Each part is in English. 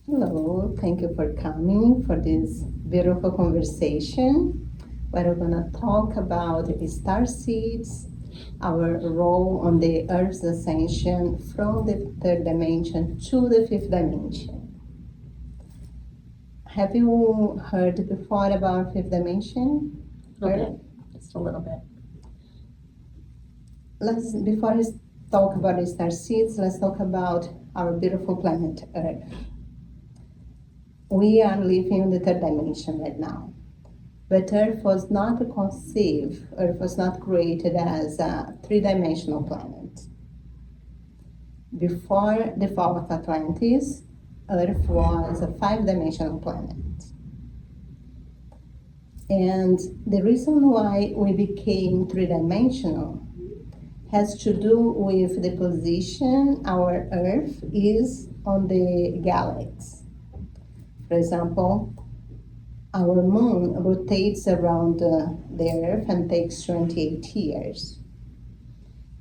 Hello, thank you for coming for this beautiful conversation where we're going to talk about starseeds, our role on the Earth's ascension from the third dimension to the fifth dimension. Have you heard before about fifth dimension? A little bit, just a little bit. Before we talk about the starseeds, let's talk about our beautiful planet Earth. We are living in the third dimension right now. But Earth was not conceived, Earth was not created as a three-dimensional planet. Before the fall of Atlantis, Earth was a five-dimensional planet. And the reason why we became three-dimensional has to do with the position our Earth is on the galaxy. For example, our moon rotates around the Earth and takes 28 years.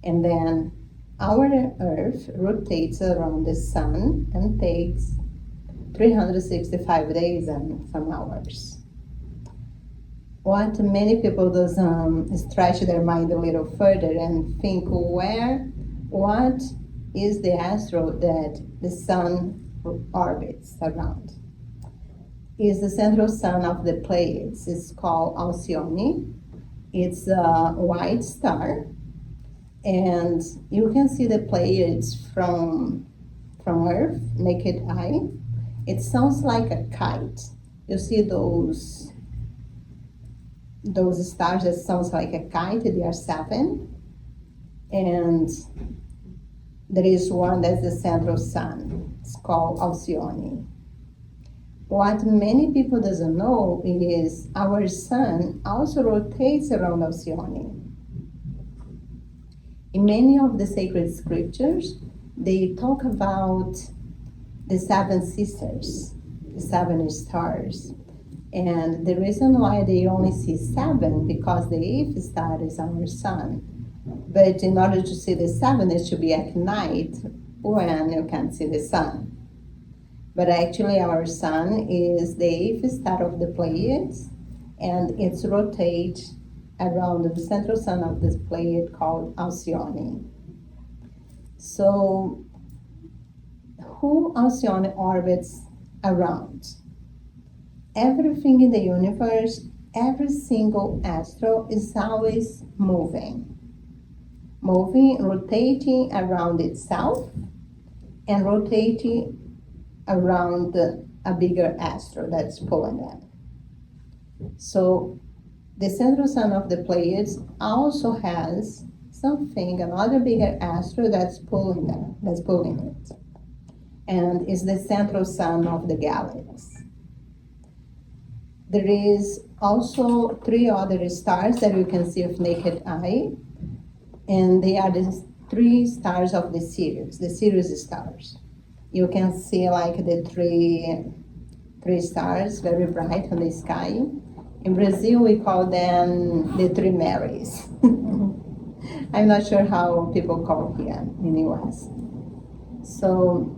And then our Earth rotates around the sun and takes 365 days and some hours. What many people does stretch their mind a little further and think, what is the asteroid that the sun orbits around? Is the central sun of the Pleiades. It's called Alcyone. It's a white star, and you can see the Pleiades from Earth, naked eye. It sounds like a kite. You see those stars that sounds like a kite. They are 7, and there is one that's the central sun. It's called Alcyone. What many people doesn't know is our sun also rotates around Alcyone. In many of the sacred scriptures, they talk about the 7 sisters, the 7 stars. And the reason why they only see 7, because the 8th star is our sun. But in order to see the 7, it should be at night when you can't see the sun. But actually our sun is the 8th star of the Pleiades, and it's rotates around the central sun of this Pleiade called Alcyone. So who Alcyone orbits around? Everything in the universe, every single astro is always moving, rotating around itself and rotating around a bigger astro that's pulling them. So the central sun of the Pleiades also has another bigger astro that's pulling it. And is the central sun of the galaxy. There is also 3 other stars that you can see with naked eye, and they are the 3 stars of the Sirius stars. You can see like the three stars very bright on the sky. In Brazil, we call them the 3 Marys. I'm not sure how people call here in the US. So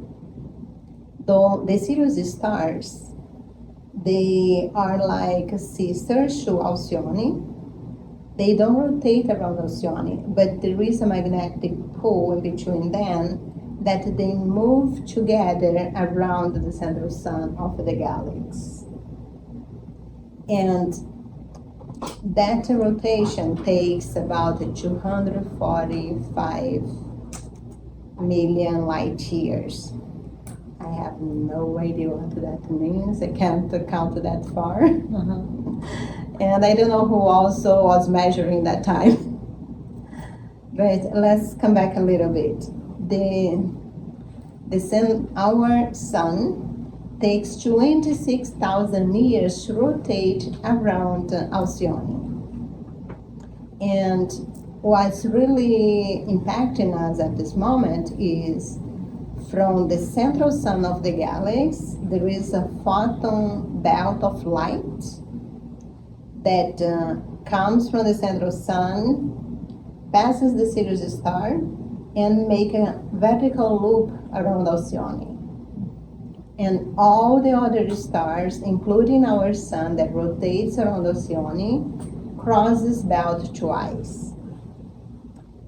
the Sirius stars, they are like sisters to Alcyone. They don't rotate around Alcyone, but there is a magnetic pull in between them that they move together around the central sun of the galaxy. And that rotation takes about 245 million light years. I have no idea what that means. I can't count that far. And I don't know who also was measuring that time. But let's come back a little bit. Our sun takes 26,000 years to rotate around Alcyone. And what's really impacting us at this moment is from the central sun of the galaxy, there is a photon belt of light that comes from the central sun, passes the Sirius star, and make a vertical loop around Alcyone. And all the other stars, including our sun that rotates around Oceane, crosses belt twice.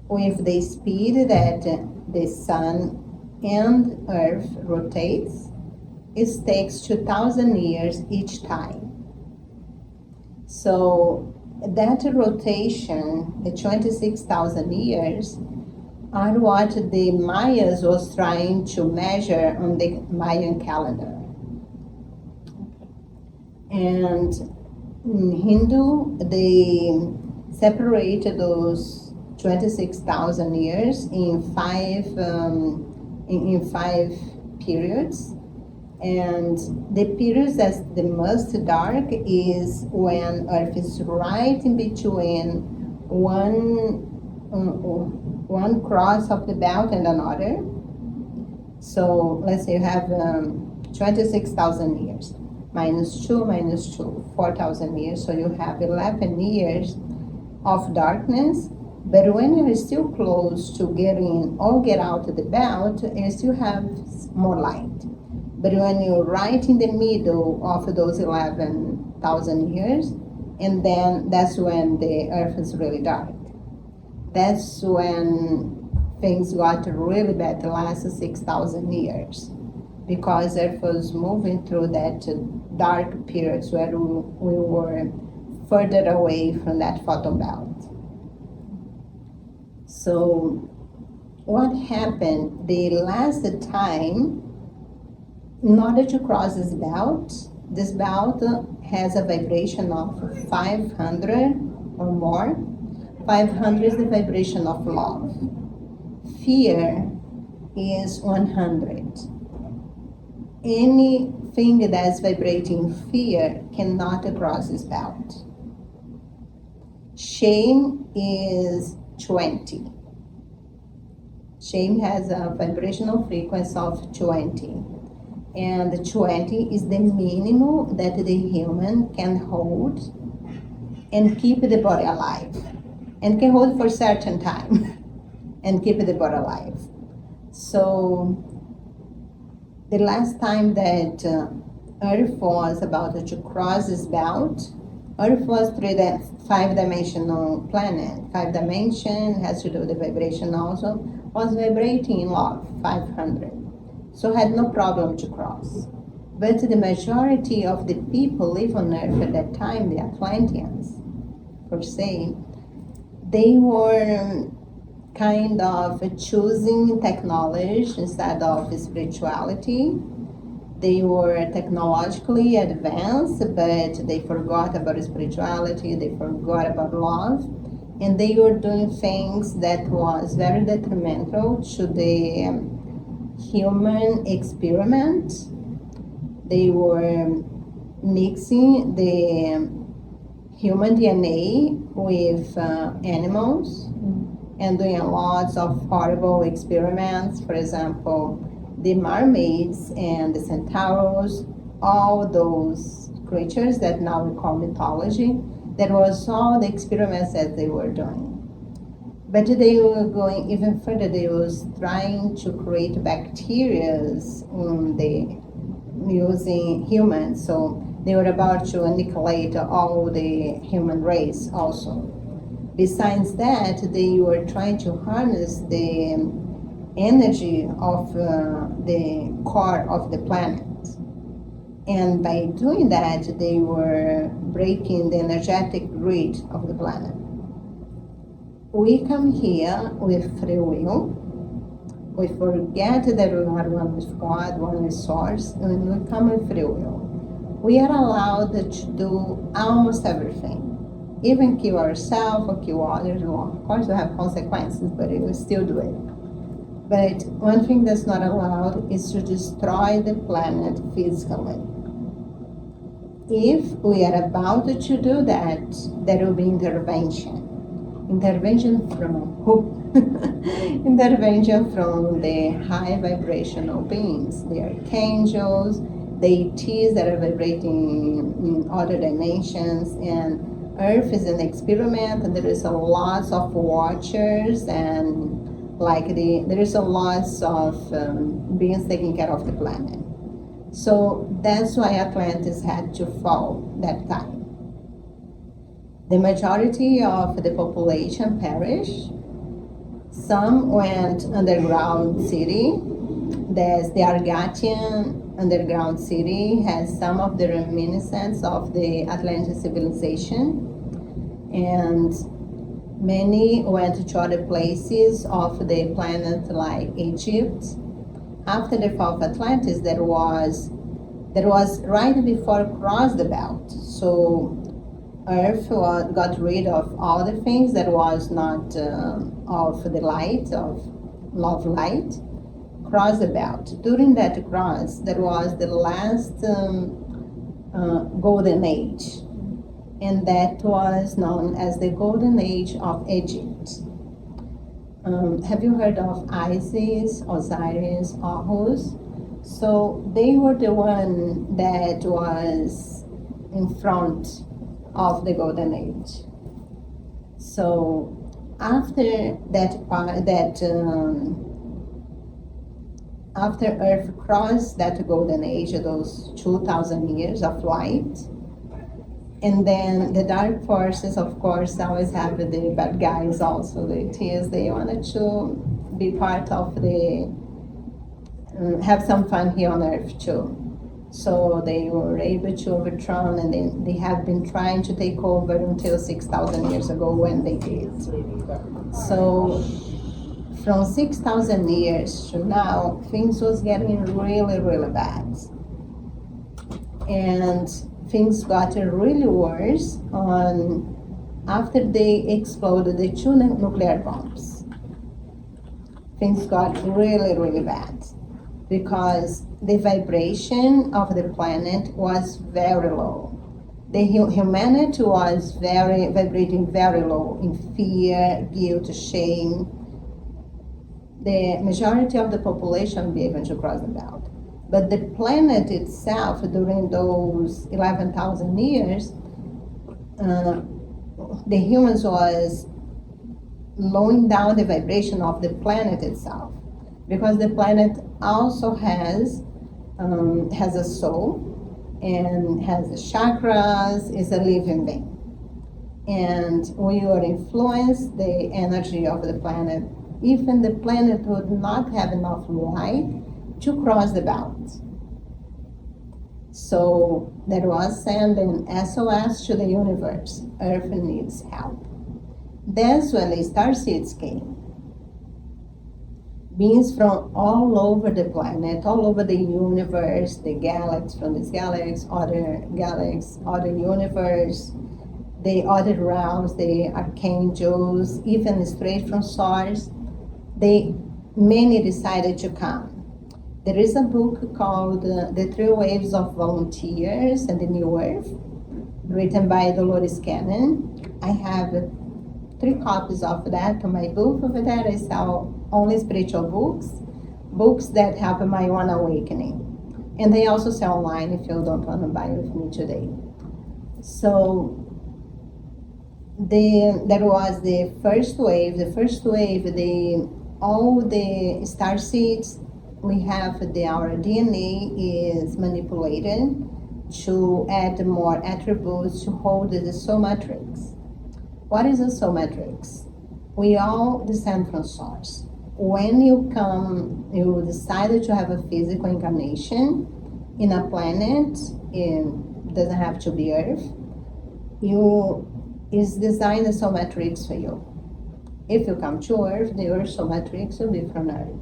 With the speed that the sun and Earth rotates, it takes 2,000 years each time. So that rotation, the 26,000 years, are what the Mayas was trying to measure on the Mayan calendar. And in Hindu, they separated those 26,000 years in five periods. And the periods that's the most dark is when Earth is right in between one cross of the belt and another. So let's say you have 26,000 years, minus 2, 4,000 years. So you have 11 years of darkness. But when you're still close to get in or get out of the belt, you still have more light. But when you're right in the middle of those 11,000 years, and then that's when the Earth is really dark. That's when things got really bad the last 6,000 years, because Earth was moving through that dark periods where we were further away from that photon belt. So what happened the last time, in order to cross this belt has a vibration of 500 or more. 500 is the vibration of love. Fear is 100. Anything that's vibrating fear cannot cross this belt. Shame is 20. Shame has a vibrational frequency of 20. And 20 is the minimum that the human can hold and keep the body alive. And can hold for a certain time and keep the body alive. So the last time that Earth was about to cross this belt, Earth was 5-dimensional planet. 5 dimension has to do with the vibration also, was vibrating in love, 500. So had no problem to cross. But the majority of the people live on Earth at that time, the Atlanteans, per se, they were kind of choosing technology instead of spirituality. They were technologically advanced, but they forgot about spirituality, they forgot about love, and they were doing things that was very detrimental to the human experiment. They were mixing the human DNA with animals and doing lots of horrible experiments. For example, the mermaids and the centaurs, all those creatures that now we call mythology, that was all the experiments that they were doing. But they were going even further. They was trying to create bacteria using humans. So they were about to annihilate all the human race also. Besides that, they were trying to harness the energy of the core of the planet. And by doing that, they were breaking the energetic grid of the planet. We come here with free will. We forget that we are one with God, one with Source, and we come with free will. We are allowed to do almost everything. Even kill ourselves or kill others. Well, of course, we have consequences, but we will still do it. But one thing that's not allowed is to destroy the planet physically. If we are about to do that, there will be intervention. Intervention from who? Intervention from the high vibrational beings, the archangels, deities that are vibrating in other dimensions, and Earth is an experiment, and there is a lot of watchers, and there is a lot of beings taking care of the planet. So that's why Atlantis had to fall that time. The majority of the population perished. Some went underground city. There's the Argatian underground city has some of the reminiscence of the Atlantis civilization, and many went to other places of the planet like Egypt. After the fall of Atlantis, there was right before cross the belt. So Earth got rid of all the things that was not of the light, of love light, cross the belt. During that cross, there was the last golden age, and that was known as the golden age of Egypt. Have you heard of Isis, Osiris, Horus? So they were the one that was in front of the golden age. So after after Earth crossed that golden age, those 2,000 years of light, and then the dark forces, of course, always have the bad guys also, the tears. They wanted to be part of the, have some fun here on Earth too. So they were able to overthrow, and they have been trying to take over until 6,000 years ago when they did. So from 6,000 years to now, things was getting really, really bad. And things got really worse after they exploded the two nuclear bombs. Things got really, really bad because the vibration of the planet was very low. The humanity was vibrating very low in fear, guilt, shame. The majority of the population be able to cross the belt. But the planet itself, during those 11,000 years, the humans was lowering down the vibration of the planet itself, because the planet also has a soul and has chakras, is a living being. And we will influence the energy of the planet. Even the planet would not have enough light to cross the belt. So there was sent an SOS to the universe. Earth needs help. That's when the Starseeds came. Beings from all over the planet, all over the universe, the galaxies, from this galaxy, other universe, the other realms, the archangels, even straight from stars, many decided to come. There is a book called The Three Waves of Volunteers and the New Earth, written by Dolores Cannon. I have 3 copies of that on my booth over there. I sell only spiritual books that help my own awakening. And they also sell online if you don't want to buy with me today. So there was the first wave. All the starseeds, we have our DNA is manipulated to add more attributes to hold the soul matrix. What is a soul matrix? We all descend from source. When you decide to have a physical incarnation in a planet, it doesn't have to be Earth, is designed a soul matrix for you. If you come to Earth, the Earth soul matrix will be from Earth.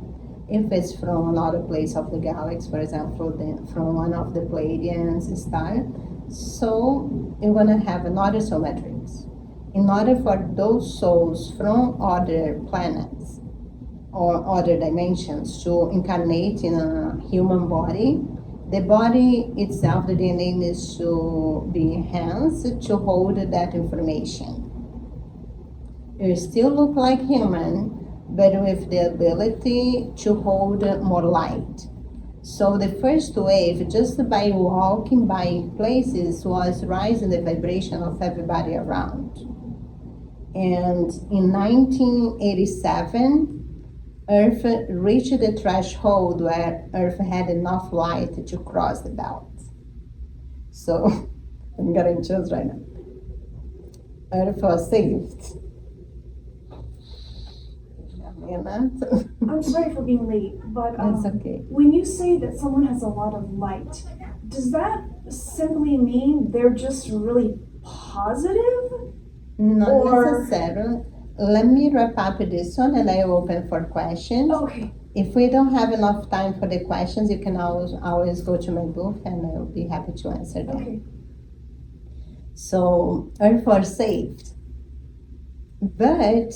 If it's from another place of the galaxy, for example, from one of the Pleiadian stars, so you're gonna have another soul matrix. In order for those souls from other planets or other dimensions to incarnate in a human body, the body itself, the DNA, needs to be enhanced to hold that information. You still look like human, but with the ability to hold more light. So the first wave, just by walking by places, was rising the vibration of everybody around. And in 1987, Earth reached the threshold where Earth had enough light to cross the belt. So, I'm getting chills right now. Earth was saved. I'm sorry for being late, but That's okay. when you say that someone has a lot of light, does that simply mean they're just really positive? Not necessarily. Let me wrap up this one and I open for questions. Okay. If we don't have enough time for the questions, you can always go to my booth and I'll be happy to answer them. Okay. So, Earth was saved. But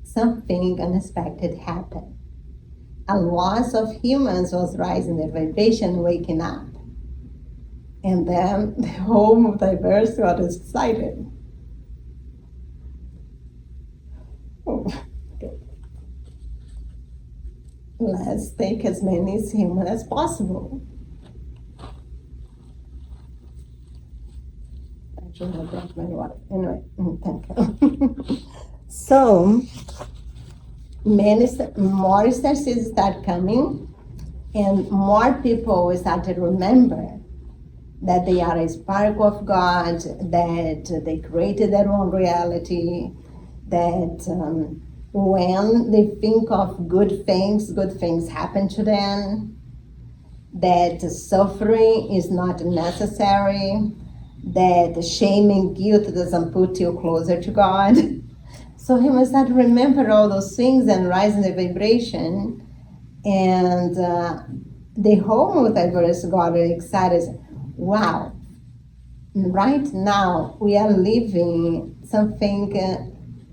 something unexpected happened. A loss of humans was rising their vibration, waking up. And then the whole multiverse got excited. Oh, okay. Let's take as many humans as possible. Actually, I brought my water. Anyway, thank you. So, more starseeds start coming, and more people start to remember that they are a spark of God, that they created their own reality, that when they think of good things happen to them, that suffering is not necessary, that shame and guilt doesn't put you closer to God. So he must start to remember all those things and rise in the vibration. And the whole multiverse got excited. Wow, right now we are living something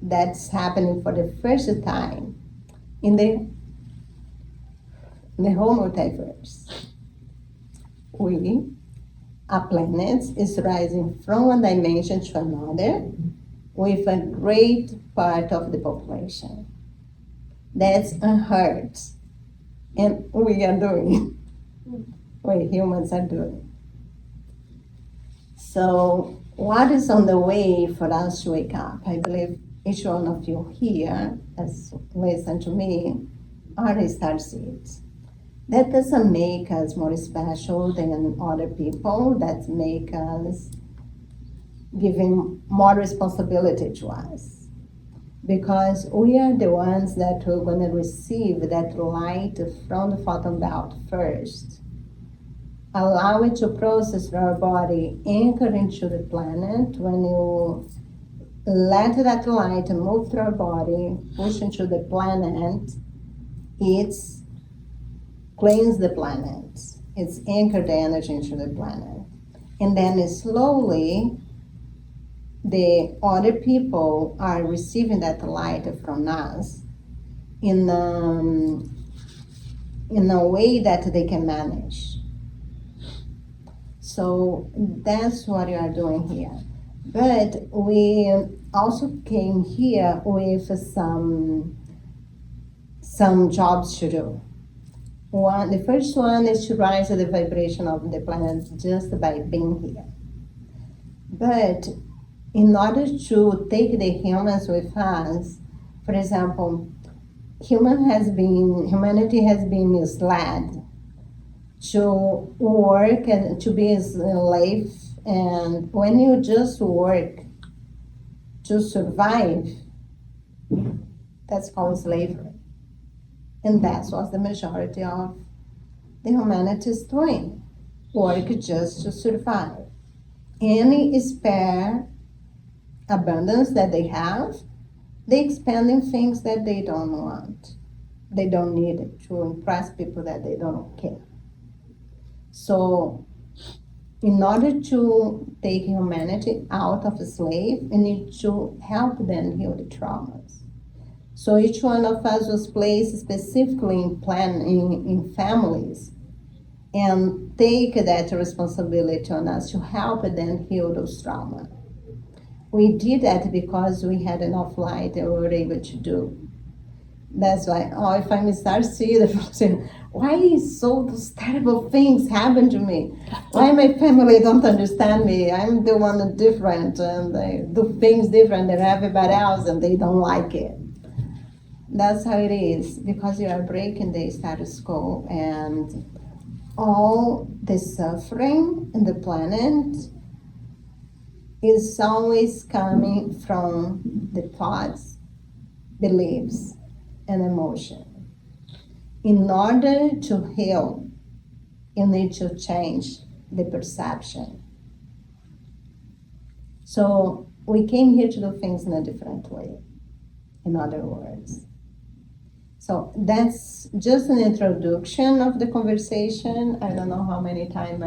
that's happening for the first time in the whole multiverse. A planet is rising from one dimension to another with a great part of the population. That's unheard. And we are doing. We humans are doing. So what is on the way for us to wake up? I believe each one of you here, as listen to me, are starseeds. That doesn't make us more special than other people. That make us giving more responsibility to us. Because we are the ones that are going to receive that light from the photon belt first. Allow it to process through our body, anchor into the planet. When you let that light move through our body, push into the planet, it's cleans the planet. It's anchored the energy into the planet. And then slowly, the other people are receiving that light from us in a way that they can manage. So that's what we are doing here. But we also came here with some jobs to do. The first one is to rise the vibration of the planet just by being here. But in order to take the humans with us, for example, humanity has been misled to work and to be a slave. And when you just work to survive, that's called slavery. And that's what the majority of the humanity is doing. Work just to survive. Any spare abundance that they have, they expend in things that they don't want. They don't need it to impress people that they don't care. So, in order to take humanity out of a slave, we need to help them heal the traumas. So each one of us was placed specifically in families and take that responsibility on us to help them heal those traumas. We did that because we had enough light and we were able to do. That's why, if I'm a starseed, why those terrible things happen to me? Why my family don't understand me? I'm the one different, and they do things different than everybody else, and they don't like it. that's how it is, because you are breaking the status quo, and all the suffering in the planet is always coming from the thoughts, beliefs, and emotion. In order to heal, you need to change the perception. So we came here to do things in a different way, in other words. So that's just an introduction of the conversation. I don't know how many time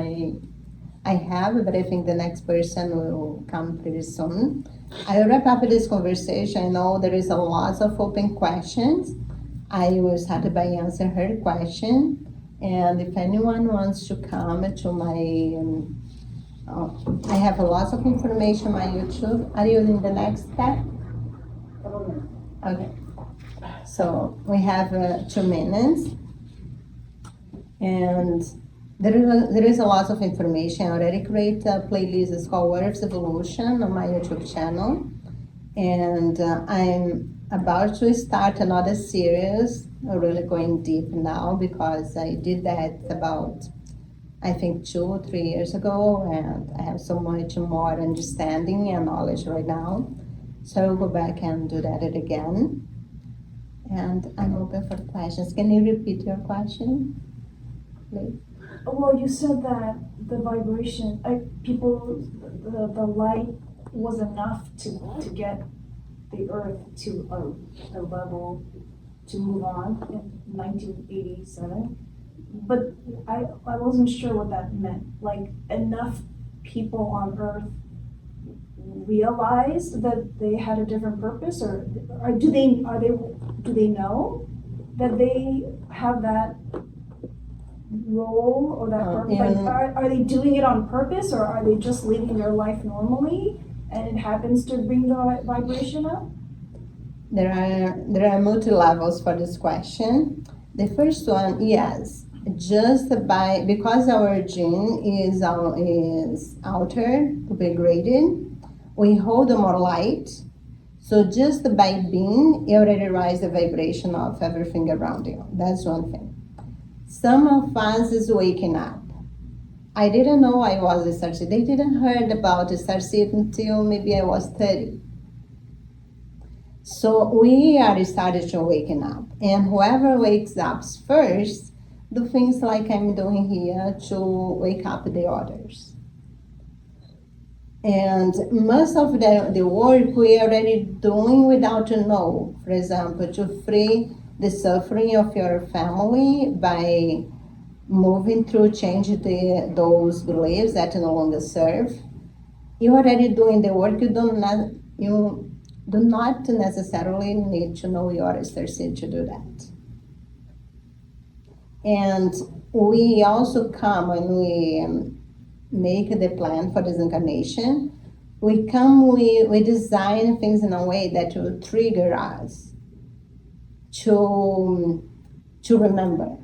I have, but I think the next person will come pretty soon. I'll wrap up this conversation. I know there is a lot of open questions. I will start by answer her question. And if anyone wants to come to my, I have a lot of information on my YouTube. Are you in the next step? Okay. So we have 2 minutes. And there is a lot of information. I already created a playlist. It's called Earth's Evolution on my YouTube channel. And I'm about to start another series, really going deep now, because I did that about, I think, 2 or 3 years ago, and I have so much more understanding and knowledge right now. So I'll go back and do that again. And I'm open for questions. Can you repeat your question, please? Well, you said that the vibration, the light was enough to get the Earth to a level to move on in 1987. But I wasn't sure what that meant. Like, enough people on Earth realized that they had a different purpose, or do they know that they have that role or that purpose? Like, are they doing it on purpose, or are they just living their life normally and it happens to bring the vibration up? There are multi-levels for this question. The first one, yes, because our gene is altered, upgraded, we hold more light. So just by being, you already raise the vibration of everything around you. That's one thing. Some of us is waking up. I didn't know I was a Starseed. I didn't heard about a Starseed until maybe I was 30. So we are started to waken up. And whoever wakes up first, do things like I'm doing here to wake up the others. And most of the work we are already doing without to know. For example, to free the suffering of your family by moving through, change those beliefs that no longer serve. You're already doing the work. You do not necessarily need to know your Starseed to do that. And we also come when we make the plan for this incarnation. We design things in a way that will trigger us to remember.